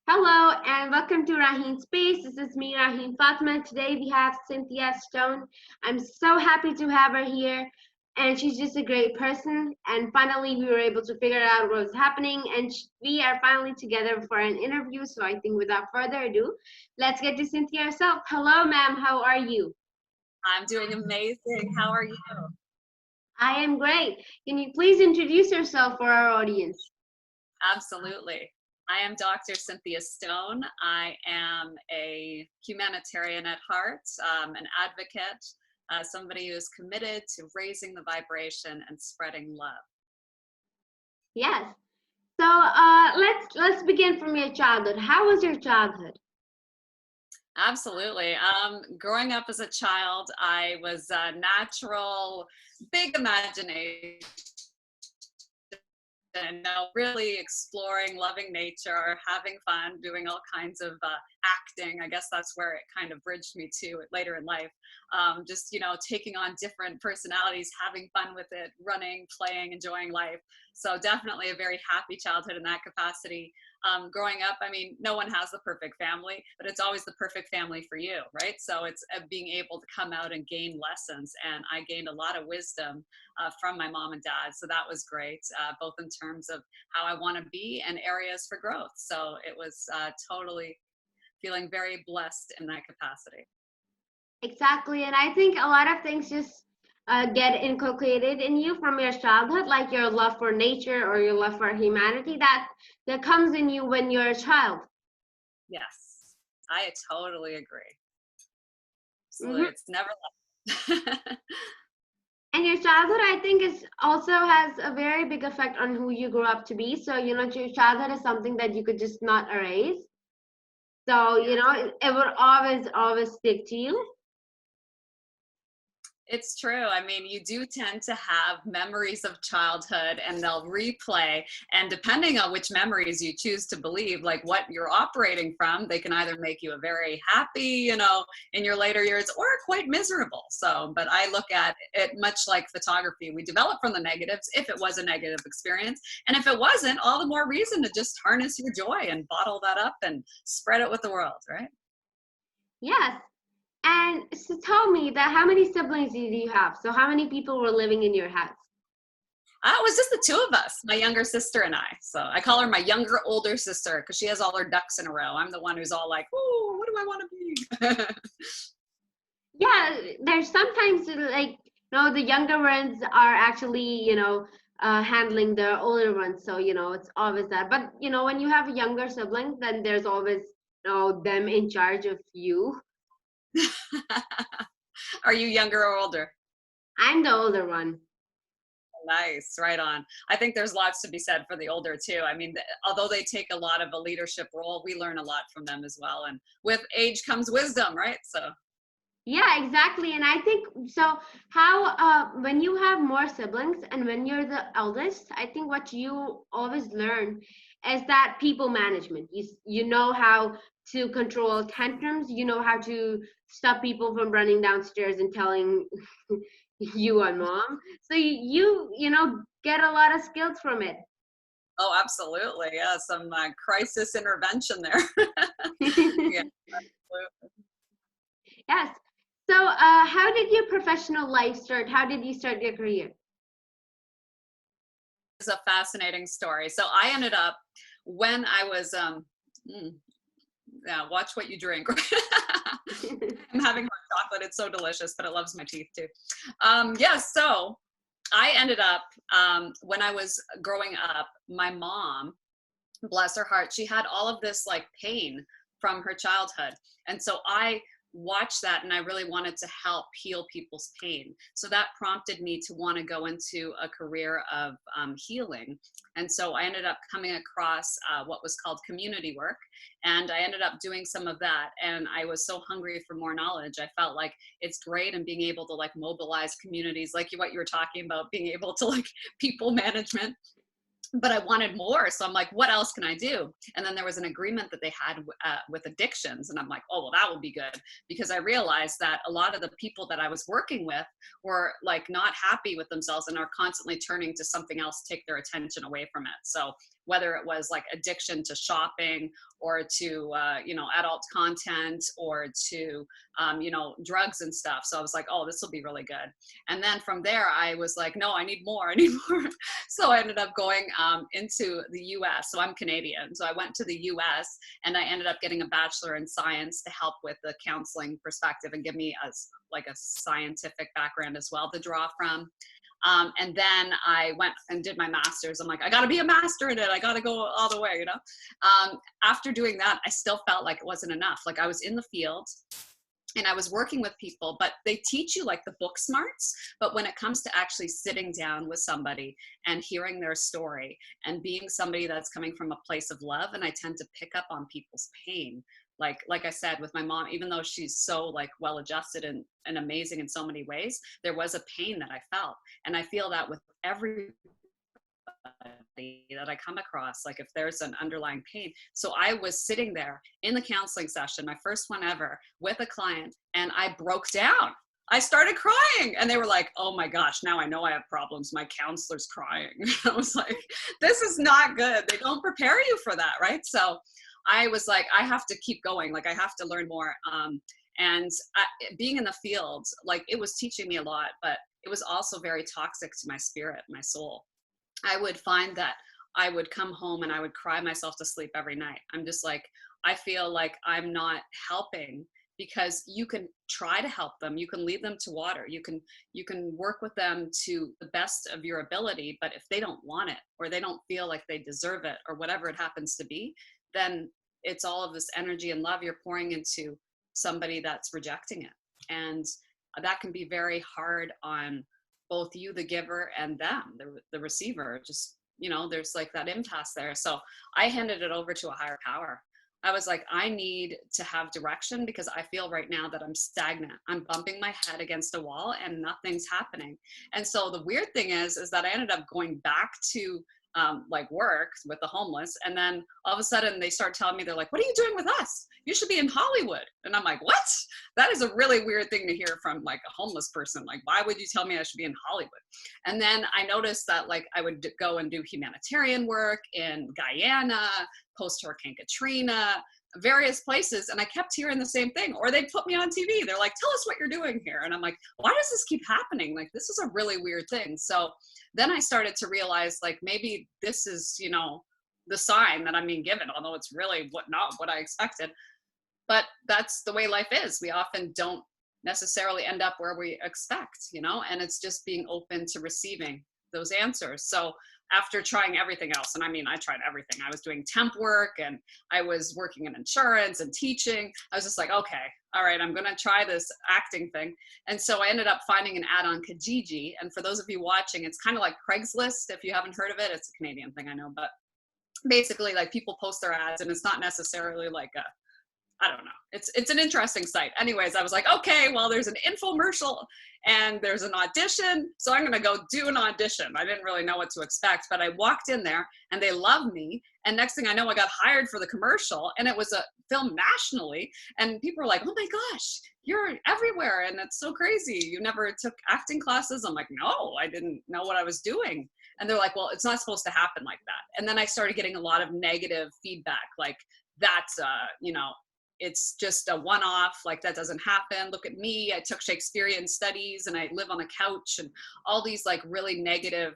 Hello and welcome to Raheen Space. This is me, Raheen Fatima. Today we have Cynthia Stone. I'm so happy to have her here, and she's just a great person. And finally, we were able to figure out what was happening, and we are finally together for an interview. So I think without further ado, let's get to Cynthia herself. Hello, ma'am. How are you? I'm doing amazing. How are you? I am great. Can you please introduce yourself for our audience? Absolutely. I am Dr. Cynthia Stone. I am a humanitarian at heart, an advocate, somebody who is committed to raising the vibration and spreading love. Yes. So let's begin from your childhood. How was your childhood? Absolutely. Growing up as a child, I was a natural, big imagination. And really exploring, loving nature, having fun, doing all kinds of acting. I guess that's where it kind of bridged me to later in life. Just, taking on different personalities, having fun with it, running, playing, enjoying life. So definitely a very happy childhood in that capacity. Growing up, I mean, no one has the perfect family, but it's always the perfect family for you, right? So it's being able to come out and gain lessons. And I gained a lot of wisdom from my mom and dad. So that was great, both in terms of how I want to be and areas for growth. So it was totally feeling very blessed in that capacity. Exactly, and I think a lot of things just get inculcated in you from your childhood, like your love for nature or your love for humanity that comes in you when you're a child. Yes, I totally agree. Absolutely, Hmm. it's never left. And your childhood, I think, is also has a very big effect on who you grew up to be. So, your childhood is something that you could just not erase. So, it would always stick to you. It's true. I mean, you do tend to have memories of childhood and they'll replay. And depending on which memories you choose to believe, like what you're operating from, they can either make you a very happy, in your later years or quite miserable. So, but I look at it much like photography. We develop from the negatives if it was a negative experience. And if it wasn't, all the more reason to just harness your joy and bottle that up and spread it with the world, right? Yes. And so tell me that how many siblings do you have? So how many people were living in your house? It was just the two of us, my younger sister and I. So I call her my younger, older sister because she has all her ducks in a row. I'm the one who's all like, "Oh, what do I want to be?" Yeah, there's sometimes like the younger ones are actually handling the older ones, so it's always that. But when you have a younger sibling, then there's always them in charge of you. Are you younger or older? I'm the older one. Nice, right on. I think there's lots to be said for the older too. I mean, although they take a lot of a leadership role, we learn a lot from them as well. And with age comes wisdom, right? So. Yeah, exactly. And I think so how when you have more siblings and when you're the eldest, I think what you always learn is that people management. You know how to control tantrums, you know how to stop people from running downstairs and telling you and mom. So you get a lot of skills from it. Oh, absolutely. Yeah, some crisis intervention there. Yeah, absolutely. Yes. So how did your professional life start? How did you start your career? It's a fascinating story. So I ended up when I was yeah, watch what you drink. I'm having hot chocolate. It's so delicious, but it loves my teeth too. So I ended up when I was growing up, my mom, bless her heart, she had all of this like pain from her childhood. And so I watched that and I really wanted to help heal people's pain. So that prompted me to want to go into a career of healing. And so I ended up coming across what was called community work. And I ended up doing some of that. And I was so hungry for more knowledge. I felt like it's great and being able to like mobilize communities, like what you were talking about, being able to like people management, but I wanted more. So I'm like, what else can I do? And then there was an agreement that they had with addictions. And I'm like, oh, well, that would be good. Because I realized that a lot of the people that I was working with were like not happy with themselves and are constantly turning to something else to take their attention away from it. So whether it was like addiction to shopping or to, adult content or to, drugs and stuff. So I was like, oh, this will be really good. And then from there, I was like, no, I need more. I need more. So I ended up going into the US. So I'm Canadian. So I went to the US and I ended up getting a bachelor in science to help with the counseling perspective and give me a scientific background as well to draw from. And then I went and did my master's. I'm like, I got to be a master in it. I got to go all the way, After doing that, I still felt like it wasn't enough. Like I was in the field and I was working with people, but they teach you like the book smarts. But when it comes to actually sitting down with somebody and hearing their story and being somebody that's coming from a place of love, and I tend to pick up on people's pain. Like I said, with my mom, even though she's so like well-adjusted and amazing in so many ways, there was a pain that I felt. And I feel that with everybody that I come across, like if there's an underlying pain. So I was sitting there in the counseling session, my first one ever, with a client, and I broke down. I started crying and they were like, oh my gosh, now I know I have problems. My counselor's crying. I was like, this is not good. They don't prepare you for that, right? So I was like, I have to keep going. Like I have to learn more. Being in the field, like it was teaching me a lot, but it was also very toxic to my spirit, my soul. I would find that I would come home and I would cry myself to sleep every night. I'm just like, I feel like I'm not helping, because you can try to help them. You can lead them to water. You can work with them to the best of your ability. But if they don't want it, or they don't feel like they deserve it, or whatever it happens to be, then it's all of this energy and love you're pouring into somebody that's rejecting it. And that can be very hard on both you, the giver, and them, the receiver. Just, there's like that impasse there. So I handed it over to a higher power. I was like, I need to have direction, because I feel right now that I'm stagnant. I'm bumping my head against a wall and nothing's happening. And so the weird thing is that I ended up going back to work with the homeless. And then all of a sudden they start telling me, they're like, what are you doing with us? You should be in Hollywood. And I'm like, what? That is a really weird thing to hear from like a homeless person. Like, why would you tell me I should be in Hollywood? And then I noticed that like I would go and do humanitarian work in Guyana, post-Hurricane Katrina, various places. And I kept hearing the same thing. Or they put me on TV. They're like, tell us what you're doing here. And I'm like, why does this keep happening? Like, this is a really weird thing. So then I started to realize like, maybe this is, the sign that I'm being given, although it's really not what I expected. But that's the way life is. We often don't necessarily end up where we expect, and it's just being open to receiving those answers. So after trying everything else, and I mean, I tried everything. I was doing temp work and I was working in insurance and teaching. I was just like, okay, all right, I'm going to try this acting thing. And so I ended up finding an ad on Kijiji. And for those of you watching, it's kind of like Craigslist. If you haven't heard of it, it's a Canadian thing, I know, but basically like people post their ads and it's not necessarily like I don't know. It's an interesting site. Anyways, I was like, okay, well, there's an infomercial and there's an audition. So I'm going to go do an audition. I didn't really know what to expect, but I walked in there and they loved me. And next thing I know, I got hired for the commercial, and it was a film nationally. And people were like, oh my gosh, you're everywhere. And it's so crazy. You never took acting classes. I'm like, no, I didn't know what I was doing. And they're like, well, it's not supposed to happen like that. And then I started getting a lot of negative feedback. Like that's, it's just a one-off, like that doesn't happen. Look at me. I took Shakespearean studies and I live on a couch, and all these like really negative,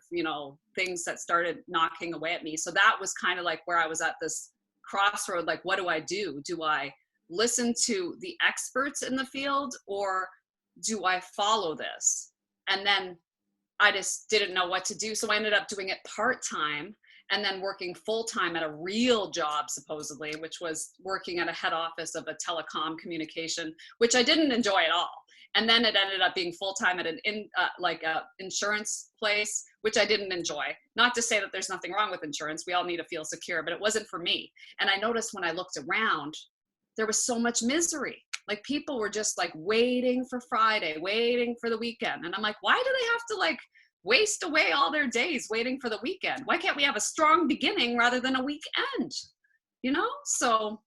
things that started knocking away at me. So that was kind of like where I was at this crossroad. Like, what do I do? Do I listen to the experts in the field, or do I follow this? And then I just didn't know what to do. So I ended up doing it part-time and then working full-time at a real job, supposedly, which was working at a head office of a telecom communication, which I didn't enjoy at all. And then it ended up being full-time at an insurance place, which I didn't enjoy. Not to say that there's nothing wrong with insurance. We all need to feel secure, but it wasn't for me. And I noticed when I looked around, there was so much misery. Like people were just like waiting for Friday, waiting for the weekend. And I'm like, why do they have to like waste away all their days waiting for the weekend? Why can't we have a strong beginning rather than a weekend? So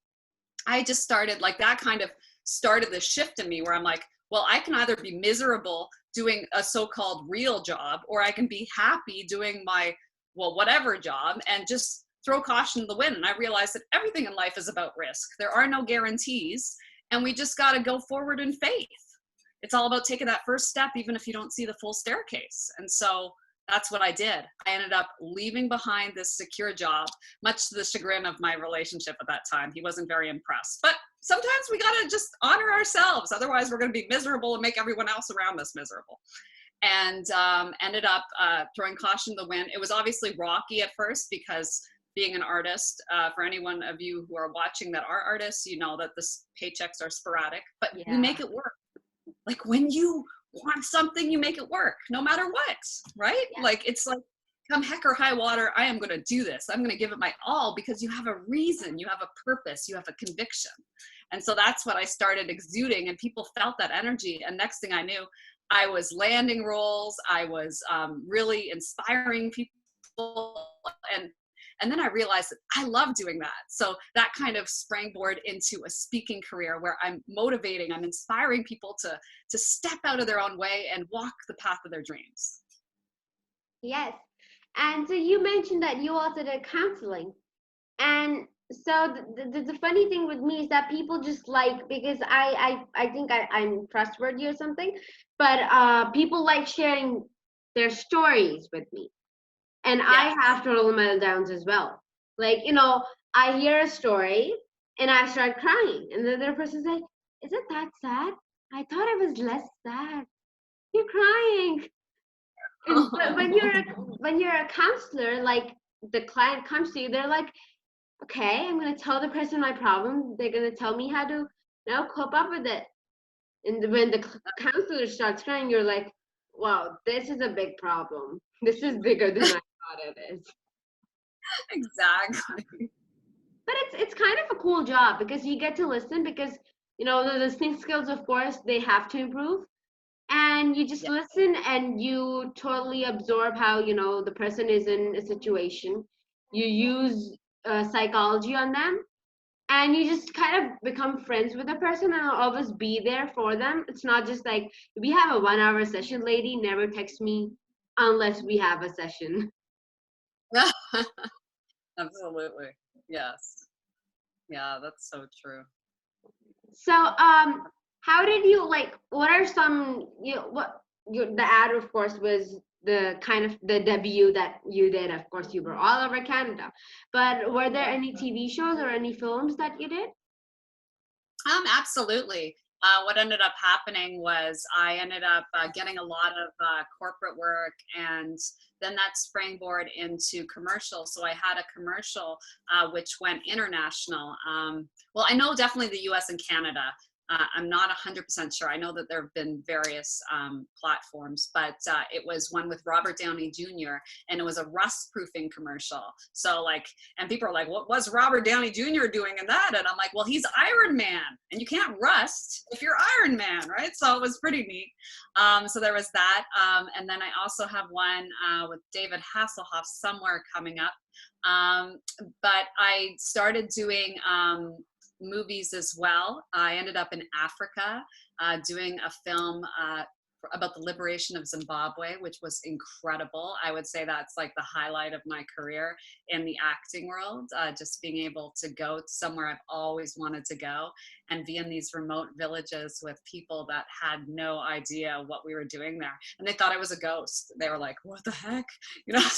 I just started like that kind of started the shift in me where I'm like, well, I can either be miserable doing a so-called real job, or I can be happy doing my, whatever job, and just throw caution to the wind. And I realized that everything in life is about risk. There are no guarantees, and we just got to go forward in faith. It's all about taking that first step, even if you don't see the full staircase. And so that's what I did. I ended up leaving behind this secure job, much to the chagrin of my relationship at that time. He wasn't very impressed. But sometimes we got to just honor ourselves. Otherwise, we're going to be miserable and make everyone else around us miserable. And ended up throwing caution to the wind. It was obviously rocky at first because being an artist, for any one of you who are watching that are artists, you know that the paychecks are sporadic, but we make it work. Like when you want something, you make it work no matter what, right? Yeah. Like it's like, come heck or high water, I am going to do this. I'm going to give it my all because you have a reason, you have a purpose, you have a conviction. And so that's what I started exuding, and people felt that energy. And next thing I knew, I was landing roles. I was really inspiring people. And then I realized that I love doing that. So that kind of springboard into a speaking career where I'm motivating, I'm inspiring people to step out of their own way and walk the path of their dreams. Yes. And so you mentioned that you also did counseling. And so the funny thing with me is that people just like, because I think I'm trustworthy or something, but people like sharing their stories with me. And I have total meltdowns as well. Like, you know, I hear a story and I start crying. And the other person's like, is it that sad? I thought it was less sad. You're crying. But when you're a counselor, like the client comes to you, they're like, okay, I'm going to tell the person my problem. They're going to tell me how to now cope up with it. And when the counselor starts crying, you're like, wow, this is a big problem. This is bigger than I thought it is. Exactly. But it's kind of a cool job because you get to listen, because, you know, the listening skills, of course, they have to improve. And you just listen and you totally absorb how, you know, the person is in a situation. You use psychology on them. And you just kind of become friends with the person and always be there for them. It's not just like, we have a 1 hour session, lady, never text me unless we have a session. Absolutely. Yes. Yeah, that's so true. So, how did you, like, what are some, you know, the ad, of course, was the kind of the debut that you did. Of course, you were all over Canada, but were there any TV shows or any films that you did? Absolutely. What ended up happening was I ended up getting a lot of corporate work, and then that springboard into commercial. So I had a commercial which went international. Well, I know definitely the US and Canada. I'm not 100% sure. I know that there have been various platforms, but it was one with Robert Downey Jr. and it was a rust proofing commercial. So like, and people are like, what was Robert Downey Jr. doing in that? And I'm like, well, he's Iron Man, and you can't rust if you're Iron Man, right? So it was pretty neat. So there was that. And then I also have one with David Hasselhoff somewhere coming up. But I started doing movies as well. I ended up in Africa doing a film about the liberation of Zimbabwe, which was incredible. I would say that's like the highlight of my career in the acting world, just being able to go somewhere I've always wanted to go and be in these remote villages with people that had no idea what we were doing there. And they thought I was a ghost. They were like, what the heck? You know,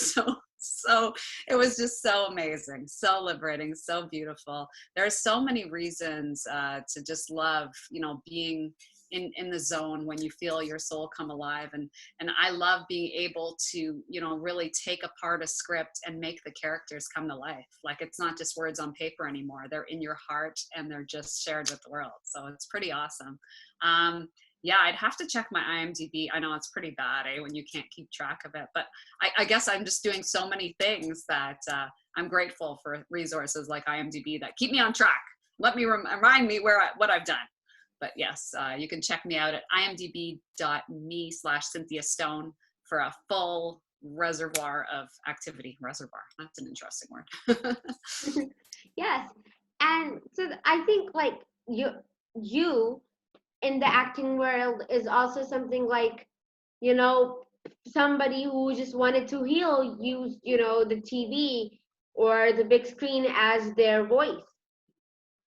so it was just so amazing, so liberating, so beautiful. There are so many reasons to just love, you know, being in the zone when you feel your soul come alive. And I love being able to, you know, really take apart a script and make the characters come to life. Like it's not just words on paper anymore. They're in your heart and they're just shared with the world. So it's pretty awesome. Yeah, I'd have to check my IMDb. I know it's pretty bad, when you can't keep track of it, but I guess I'm just doing so many things that I'm grateful for resources like IMDb that keep me on track. Let me remind me what I've done. But yes, you can check me out at imdb.me/Cynthia Stone for a full reservoir of activity. Reservoir, that's an interesting word. Yes. And so I think like you in the acting world is also something like, you know, somebody who just wanted to heal, use, you know, the TV or the big screen as their voice.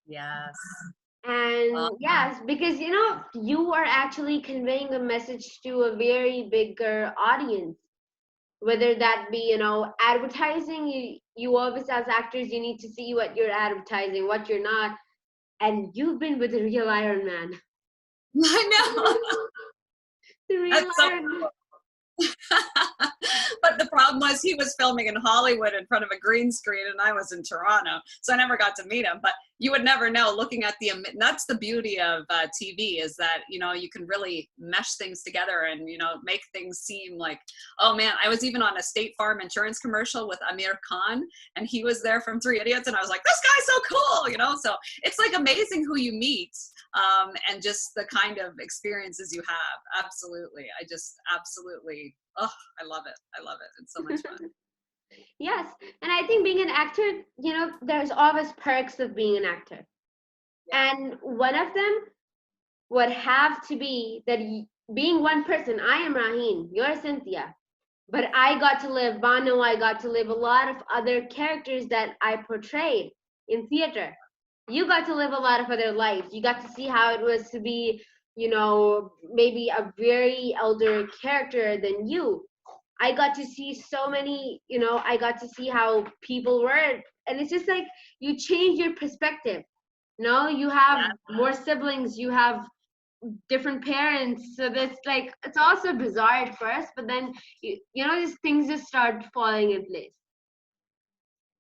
Yes. And yes, because you are actually conveying a message to a very bigger audience, whether that be advertising. You always, as actors, you need to see what you're advertising, what you're not. And you've been with the real Iron Man. I know. The real That's so Iron Man. But the problem was he was filming in Hollywood in front of a green screen and I was in Toronto. So I never got to meet him, but you would never know looking at that's the beauty of TV, is that, you can really mesh things together and, make things seem like, oh man, I was even on a State Farm insurance commercial with Amir Khan and he was there from Three Idiots and I was like, this guy's so cool, so it's like amazing who you meet and just the kind of experiences you have. Absolutely. I just absolutely, oh, I love it. I love it. It's so much fun. Yes, and I think being an actor, there's always perks of being an actor. Yeah. And one of them would have to be that being one person, I am Raheen, you're Cynthia, but I got to live Banu, I got to live a lot of other characters that I portrayed in theater. You got to live a lot of other lives. You got to see how it was to be, maybe a very elder character than you. I got to see so many, I got to see how people were. And it's just like you change your perspective. You have more siblings, you have different parents. So that's like, it's also bizarre at first, but then, these things just start falling in place.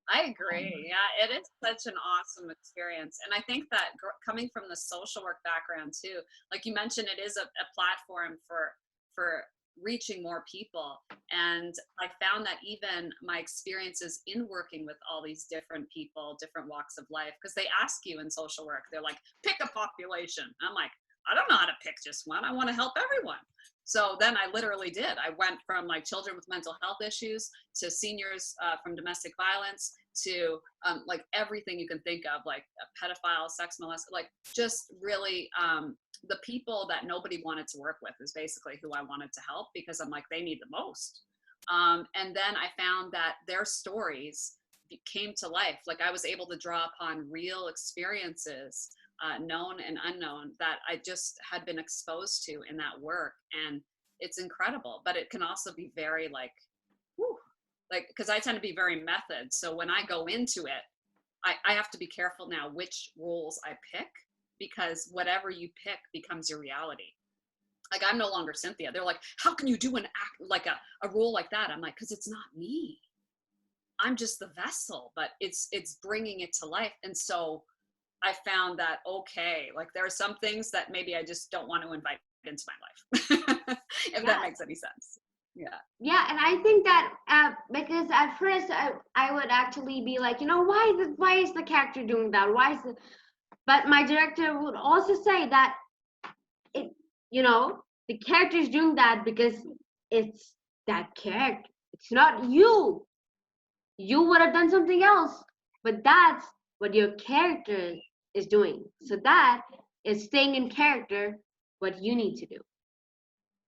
I agree. Yeah, it is such an awesome experience. And I think that coming from the social work background too, like you mentioned, it is a platform for reaching more people. And I found that even my experiences in working with all these different people, different walks of life, because they ask you in social work, they're like, pick a population. I'm like, I don't know how to pick just one. I want to help everyone. So then I literally did. I went from like children with mental health issues to seniors from domestic violence to like everything you can think of, like a pedophile, sex molester, like just really the people that nobody wanted to work with is basically who I wanted to help, because I'm like, they need the most. And then I found that their stories came to life. Like I was able to draw upon real experiences, known and unknown, that I just had been exposed to in that work. And it's incredible, but it can also be very like, whew, like, because I tend to be very method. So when I go into it, I have to be careful now which roles I pick, because whatever you pick becomes your reality. Like I'm no longer Cynthia. They're like, how can you do an act like a role like that? I'm like, because it's not me. I'm just the vessel, but it's bringing it to life. And so I found that, okay, like there are some things that maybe I just don't want to invite into my life, if that makes any sense. Yeah, and I think that because at first I would actually be like, why is the character doing that? But my director would also say that it, the character is doing that because it's that character. It's not you. You would have done something else, but that's what your character is doing. So that is staying in character, what you need to do.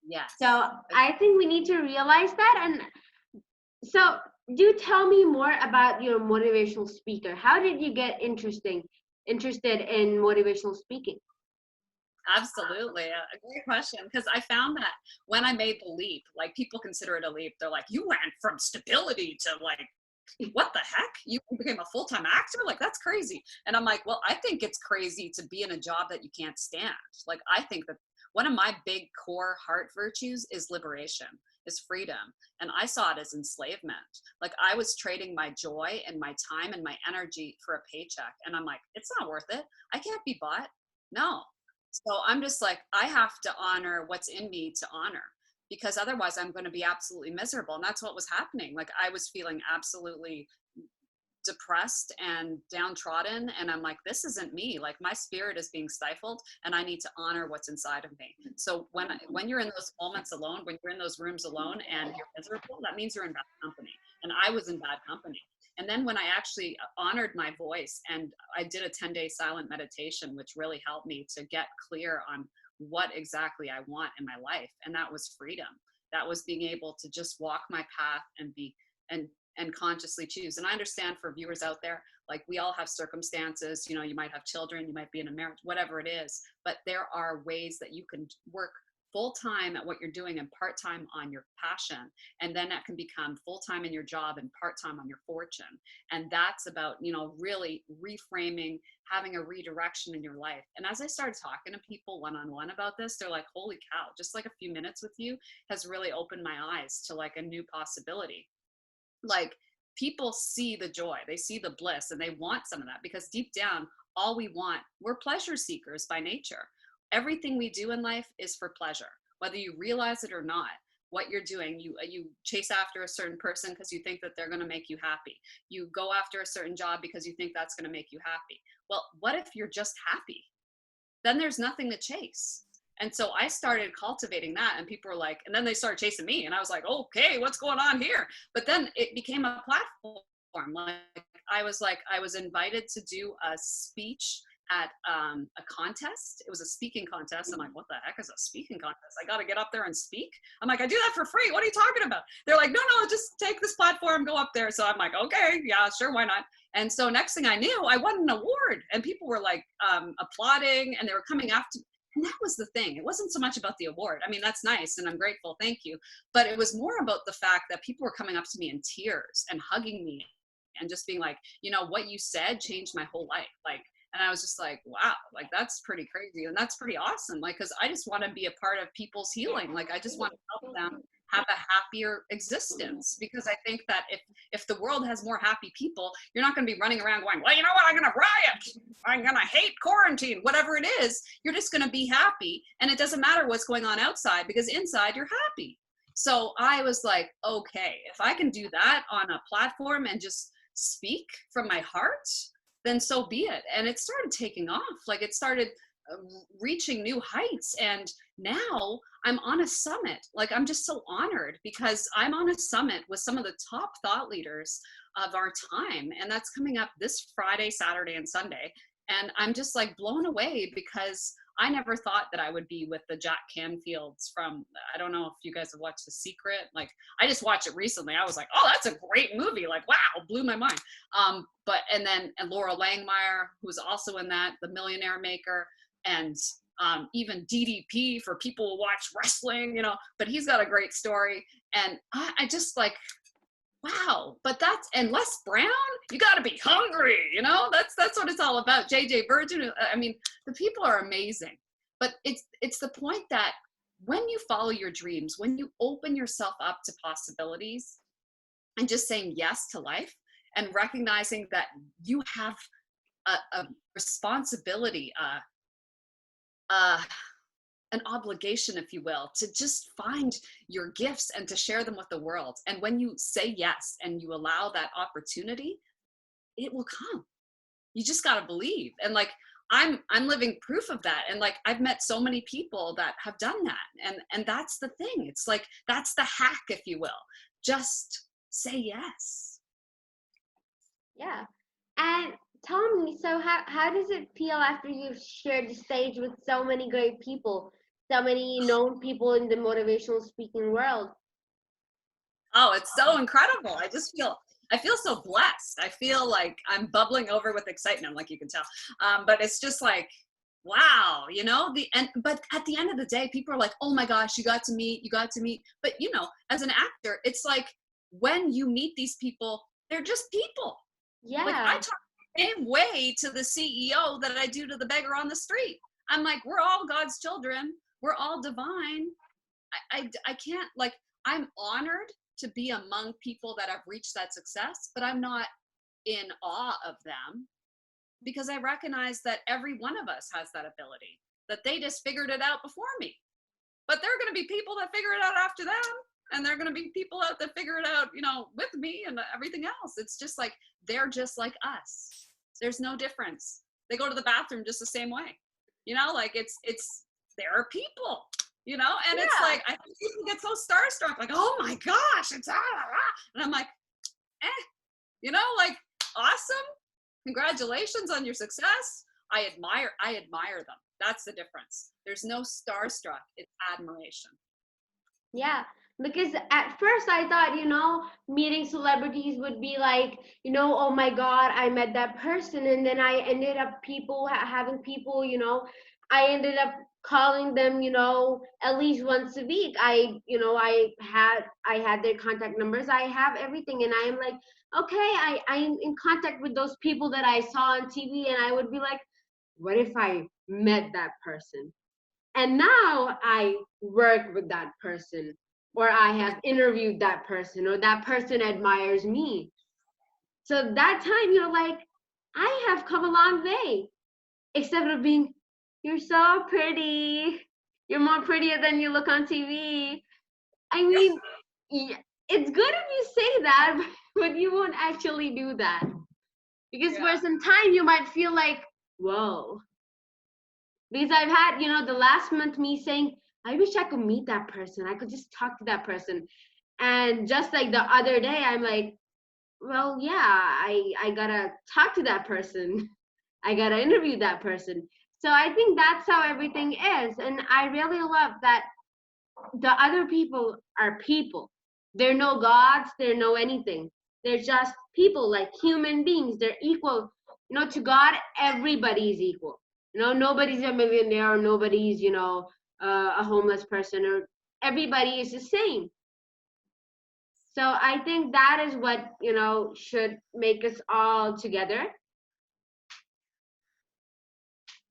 Yes. So I think we need to realize that. And so do tell me more about your motivational speaker. How did you get interested in motivational speaking? Absolutely. A great question. Because I found that when I made the leap, like people consider it a leap. They're like, you went from stability to like, what the heck? You became a full-time actor? Like, that's crazy. And I'm like, well, I think it's crazy to be in a job that you can't stand. Like, I think that one of my big core heart virtues is liberation, is freedom. And I saw it as enslavement. Like I was trading my joy and my time and my energy for a paycheck. And I'm like, it's not worth it. I can't be bought. No. So I'm just like, I have to honor what's in me to honor, because otherwise I'm going to be absolutely miserable. And that's what was happening. Like I was feeling absolutely depressed and downtrodden. And I'm like, this isn't me. Like my spirit is being stifled and I need to honor what's inside of me. So when you're in those moments alone, when you're in those rooms alone and you're miserable, that means you're in bad company. And I was in bad company. And then when I actually honored my voice and I did a 10-day silent meditation, which really helped me to get clear on what exactly I want in my life. And that was freedom. That was being able to just walk my path and be, and and consciously choose. And I understand for viewers out there, like we all have circumstances, you know, you might have children, you might be in a marriage, whatever it is, but there are ways that you can work full-time at what you're doing and part-time on your passion. And then that can become full-time in your job and part-time on your fortune. And that's about, you know, really reframing, having a redirection in your life. And as I started talking to people one-on-one about this, they're like, holy cow, just like a few minutes with you has really opened my eyes to like a new possibility. Like people see the joy, they see the bliss, and they want some of that, because deep down, all we want, we're pleasure seekers by nature. Everything we do in life is for pleasure, whether you realize it or not. What you're doing, you chase after a certain person because you think that they're going to make you happy. You go after a certain job because you think that's going to make you happy. Well, what if you're just happy? Then there's nothing to chase. And so I started cultivating that, and people were like, and then they started chasing me, and I was like, okay, what's going on here? But then it became a platform. Like I was invited to do a speech at a contest. It was a speaking contest. I'm like, what the heck is a speaking contest? I got to get up there and speak. I'm like, I do that for free. What are you talking about? They're like, no, just take this platform, go up there. So I'm like, okay, yeah, sure, why not? And so next thing I knew, I won an award, and people were like applauding, and they were coming after. And that was the thing. It wasn't so much about the award. I mean, that's nice, and I'm grateful, thank you. But it was more about the fact that people were coming up to me in tears and hugging me and just being like, you know, what you said changed my whole life. Like, and I was just like, wow, like that's pretty crazy. And that's pretty awesome. Like, cause I just want to be a part of people's healing. Like, I just want to help them have a happier existence, because I think that if the world has more happy people, you're not going to be running around going, well, you know what, I'm going to riot, I'm going to hate quarantine, whatever it is. You're just going to be happy, and it doesn't matter what's going on outside, because inside you're happy. So I was like, okay, if I can do that on a platform and just speak from my heart, then so be it. And it started taking off. Like it started reaching new heights. And now I'm on a summit. Like I'm just so honored, because I'm on a summit with some of the top thought leaders of our time. And that's coming up this Friday, Saturday, and Sunday. And I'm just like blown away, because I never thought that I would be with the Jack Canfields from, I don't know if you guys have watched The Secret. Like I just watched it recently. I was like, oh, that's a great movie. Like, wow, blew my mind. And Laura Langmeyer, who's also in that, The Millionaire Maker, and even DDP for people who watch wrestling, you know, but he's got a great story. And I just like, wow. But and Les Brown, you got to be hungry, you know, that's what it's all about. JJ Virgin, I mean, the people are amazing. But it's the point that when you follow your dreams, when you open yourself up to possibilities and just saying yes to life, and recognizing that you have a responsibility, an obligation, if you will, to just find your gifts and to share them with the world. And when you say yes and you allow that opportunity, it will come. You just got to believe. And like, I'm living proof of that. And like, I've met so many people that have done that. And that's the thing. It's like, that's the hack, if you will. Just say yes. Yeah. And tell me, so how does it feel after you've shared the stage with so many great people, so many known people in the motivational speaking world? Oh, it's so incredible. I feel so blessed. I feel like I'm bubbling over with excitement, like you can tell. But it's just like, wow, you know, but at the end of the day, people are like, oh my gosh, you got to meet. But you know, as an actor, it's like when you meet these people, they're just people. Yeah. Like I talk the same way to the CEO that I do to the beggar on the street. I'm like, we're all God's children. We're all divine. I can't, like, I'm honored to be among people that have reached that success, but I'm not in awe of them, because I recognize that every one of us has that ability, that they just figured it out before me. But there are going to be people that figure it out after them. And there are going to be people out that figure it out, you know, with me and everything else. It's just like, they're just like us. There's no difference. They go to the bathroom just the same way. You know, like there are people, you know, and it's like, I think people get so starstruck, like, oh my gosh, it's and I'm like, you know, like, awesome. Congratulations on your success. I admire them. That's the difference. There's no starstruck. It's admiration. Yeah. Because at first I thought, meeting celebrities would be like, oh my God, I met that person. And then I ended up having people, I ended up calling them, at least once a week. I had their contact numbers. I have everything. And I'm like, okay, I'm in contact with those people that I saw on TV. And I would be like, what if I met that person? And now I work with that person, or I have interviewed that person, or that person admires me. So that time you're like, I have come a long way. Except of being, you're so pretty. You're more prettier than you look on TV. I mean, it's good if you say that, but you won't actually do that. Because for Yeah. some time you might feel like, whoa. Because I've had, the last month me saying, I wish I could meet that person. I could just talk to that person. And just like the other day, I'm like, well, yeah, I gotta talk to that person. I gotta interview that person. So I think that's how everything is. And I really love that the other people are people. They're no gods, they're no anything. They're just people, like human beings. They're equal. To God, everybody is equal. Nobody's a millionaire, or nobody's, a homeless person, or everybody is the same. So I think that is what, should make us all together.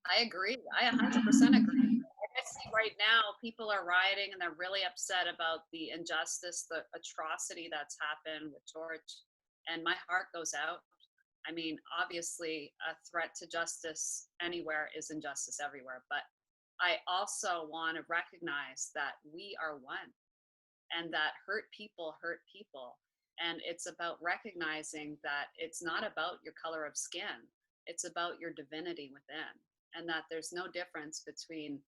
I agree. I 100% agree. I see right now people are rioting and they're really upset about the injustice, the atrocity that's happened with George. And my heart goes out. I mean, obviously, a threat to justice anywhere is injustice everywhere. But I also want to recognize that we are one, and that hurt people hurt people. And it's about recognizing that it's not about your color of skin, it's about your divinity within, and that there's no difference between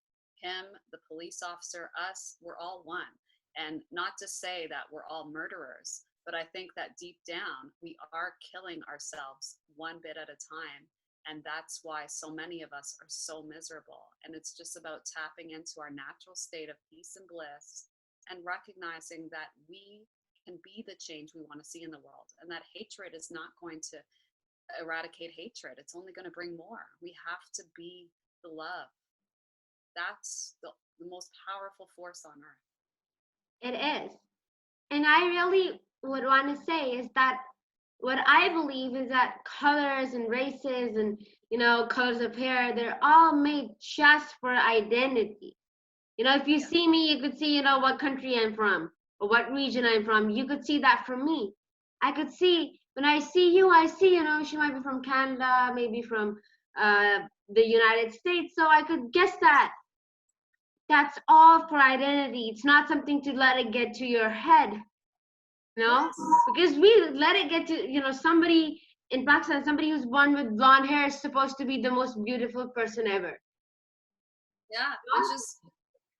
him, the police officer, us. We're all one. And not to say that we're all murderers, but I think that deep down we are killing ourselves one bit at a time. And that's why so many of us are so miserable. And it's just about tapping into our natural state of peace and bliss, and recognizing that we can be the change we want to see in the world, and that hatred is not going to eradicate hatred. It's only going to bring more. We have to be the love. That's the most powerful force on earth. It is. And I really would want to say is that what I believe is that colors and races and, colors of hair, they're all made just for identity. If you Yeah. see me, you could see, what country I'm from or what region I'm from. You could see that from me. I could see, when I see you, I see, she might be from Canada, maybe from the United States. So I could guess that. That's all for identity. It's not something to let it get to your head, Yes. because we let it get to, somebody in Pakistan, somebody who's born with blonde hair is supposed to be the most beautiful person ever. Yeah.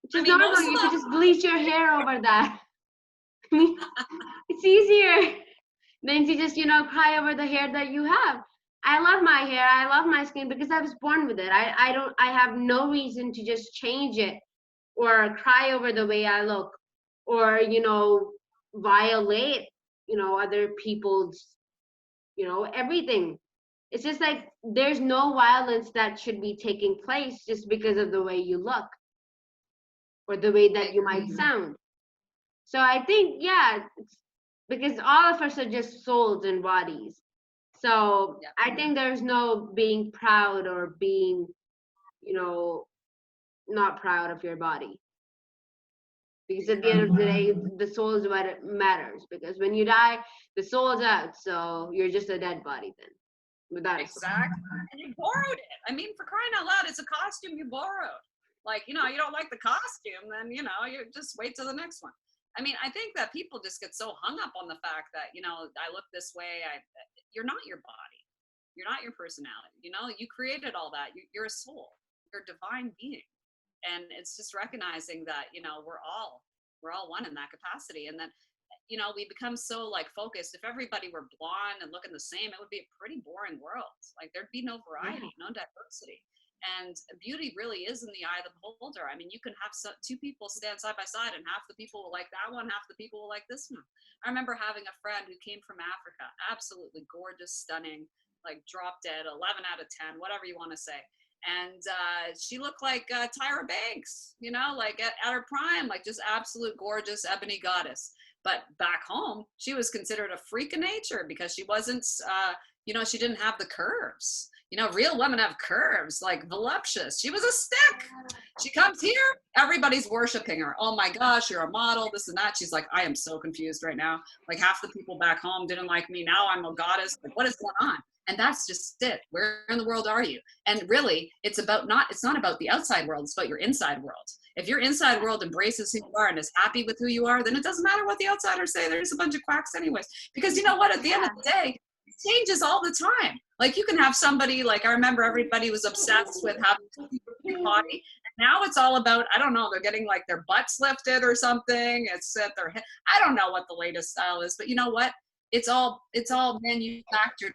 Which I is mean, most normal. of You could just the bleach your hair over that. I mean, it's easier than to just, cry over the hair that you have. I love my hair. I love my skin because I was born with it. I have no reason to just change it or cry over the way I look, or, violate, other people's, everything. It's just like there's no violence that should be taking place just because of the way you look or the way that you might sound. So I think, yeah, because all of us are just souls and bodies. So yeah. I think there's no being proud or being, you know, not proud of your body. Because at the end of the day, the soul is what it matters. Because when you die, the soul's out. So you're just a dead body then, without a soul. Exactly. And you borrowed it. I mean, for crying out loud, it's a costume you borrowed. Like, you don't like the costume, then, you just wait till the next one. I mean, I think that people just get so hung up on the fact that, I look this way. You're not your body. You're not your personality. You created all that. You're a soul. You're a divine being. And it's just recognizing that, we're all one in that capacity. And then, we become so like focused. If everybody were blonde and looking the same, it would be a pretty boring world. Like there'd be no variety, no diversity. And beauty really is in the eye of the beholder. I mean, you can have two people stand side by side and half the people will like that one, half the people will like this one. I remember having a friend who came from Africa, absolutely gorgeous, stunning, like drop dead, 11 out of 10, whatever you want to say. And she looked like Tyra Banks, you know, like at her prime, like just absolute gorgeous ebony goddess. But back home, she was considered a freak of nature because she wasn't, you know, she didn't have the curves. You know, real women have curves, like voluptuous. She was a stick. She comes here, everybody's worshiping her. Oh my gosh, you're a model, this and that. She's like, I am so confused right now. Like half the people back home didn't like me. Now I'm a goddess. Like, what is going on? And that's just it. Where in the world are you? And really, it's not about the outside world, it's about your inside world. If your inside world embraces who you are and is happy with who you are, then it doesn't matter what the outsiders say. There's a bunch of quacks anyways. Because you know what, at the end of the day, it changes all the time. Like you can have somebody, like I remember everybody was obsessed with having a body. And now it's all about, I don't know, they're getting like their butts lifted or something. It's at their head. I don't know what the latest style is, but you know what? It's all manufactured.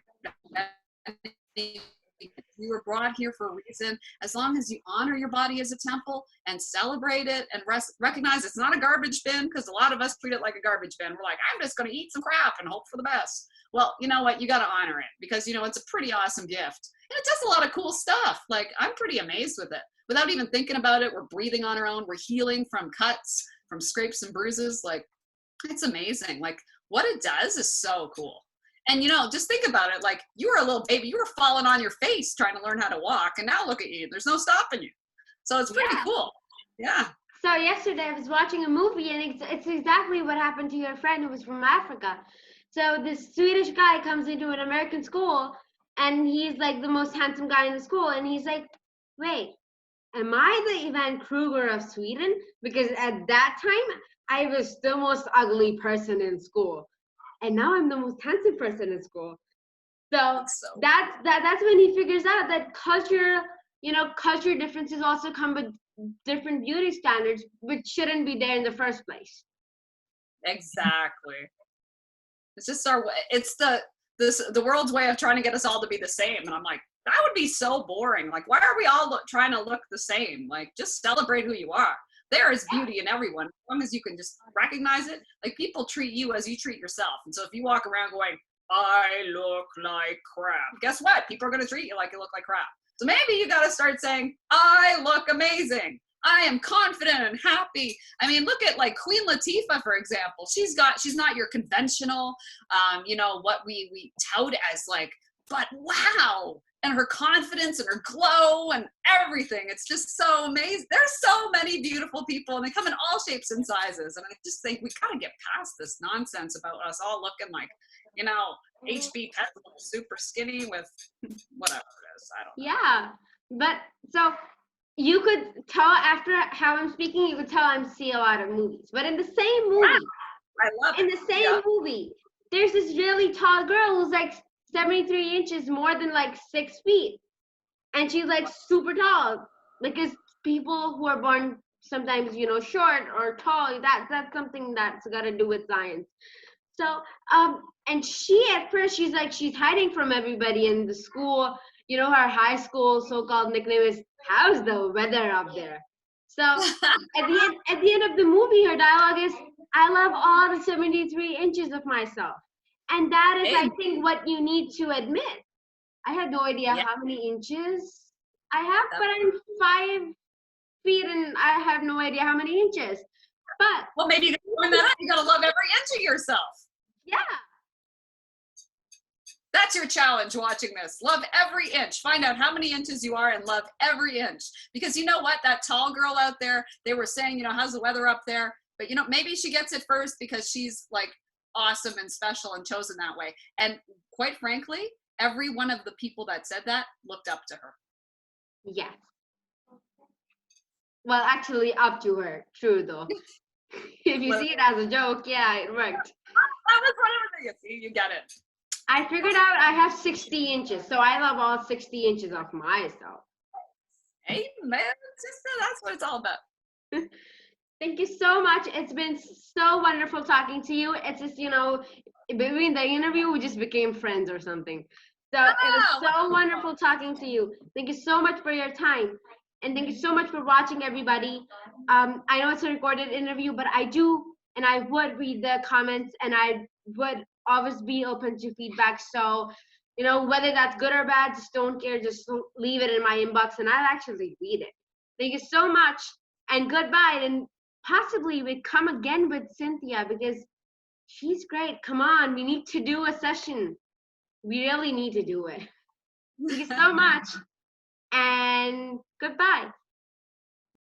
You were brought here for a reason. As long as you honor your body as a temple and celebrate it and recognize it's not a garbage bin, because a lot of us treat it like a garbage bin. We're like, I'm just going to eat some crap and hope for the best. Well, you know what? You got to honor it because, you know, it's a pretty awesome gift. And it does a lot of cool stuff. Like, I'm pretty amazed with it. Without even thinking about it, we're breathing on our own. We're healing from cuts, from scrapes and bruises. Like, it's amazing. Like, what it does is so cool. And, you know, just think about it. Like, you were a little baby. You were falling on your face trying to learn how to walk. And now look at you. There's no stopping you. So it's pretty cool. Yeah. So yesterday I was watching a movie, and it's exactly what happened to your friend who was from Africa. So this Swedish guy comes into an American school, and he's like the most handsome guy in the school. And he's like, wait, am I the Ivan Kruger of Sweden? Because at that time, I was the most ugly person in school. And now I'm the most handsome person in school. So that's when he figures out that culture differences also come with different beauty standards, which shouldn't be there in the first place. Exactly. It's just it's the world's way of trying to get us all to be the same. And I'm like, that would be so boring. Like, why are we all trying to look the same? Like, just celebrate who you are. There is beauty in everyone, as long as you can just recognize it. Like, people treat you as you treat yourself. And so if you walk around going, I look like crap, guess what? People are going to treat you like you look like crap. So maybe you got to start saying, I look amazing. I am confident and happy. I mean, look at like Queen Latifah, for example. She's not your conventional, you know, what we tout as like, but wow. And her confidence and her glow and everything. It's just so amazing. There's so many beautiful people, and they come in all shapes and sizes. And I just think we gotta get past this nonsense about us all looking like, you know, HB Pet, super skinny with whatever it is. I don't know. Yeah, but so you could tell after how I'm speaking, you could tell I'm seeing a lot of movies. But in the same movie, I love it. In the same movie, there's this really tall girl who's like 73 inches, more than like 6 feet. And she's like super tall, because people who are born sometimes, you know, short or tall, that's something that's got to do with science. So, and she at first, she's hiding from everybody in the school. You know, her high school so-called nickname is, how's the weather up there? So at the end of the movie, her dialogue is, I love all the 73 inches of myself. And that is, I think, what you need to admit. I had no idea how many inches I have, but I'm 5 feet and I have no idea how many inches. But well, maybe you gotta love every inch of yourself. Yeah. That's your challenge watching this. Love every inch. Find out how many inches you are and love every inch. Because you know what? That tall girl out there, they were saying, you know, how's the weather up there? But, you know, maybe she gets it first because she's like awesome and special and chosen that way. And quite frankly, every one of the people that said that looked up to her. Yes. Well, actually, up to her. True, though. If you see it as a joke, yeah, it worked. That was whatever. You see, you get it. I figured out I have 60 inches, so I love all 60 inches of myself. Amen. That's what it's all about. Thank you so much. It's been so wonderful talking to you. It's just, you know, between the interview, we just became friends or something. So it was so wonderful talking to you. Thank you so much for your time. And thank you so much for watching, everybody. I know it's a recorded interview, but I would read the comments, and I would always be open to feedback. So, whether that's good or bad, just don't care. Just leave it in my inbox, and I'll actually read it. Thank you so much, and goodbye. And possibly we come again with Cynthia, because she's great. Come on, we need to do a session. We really need to do it. Thank you so much, and goodbye.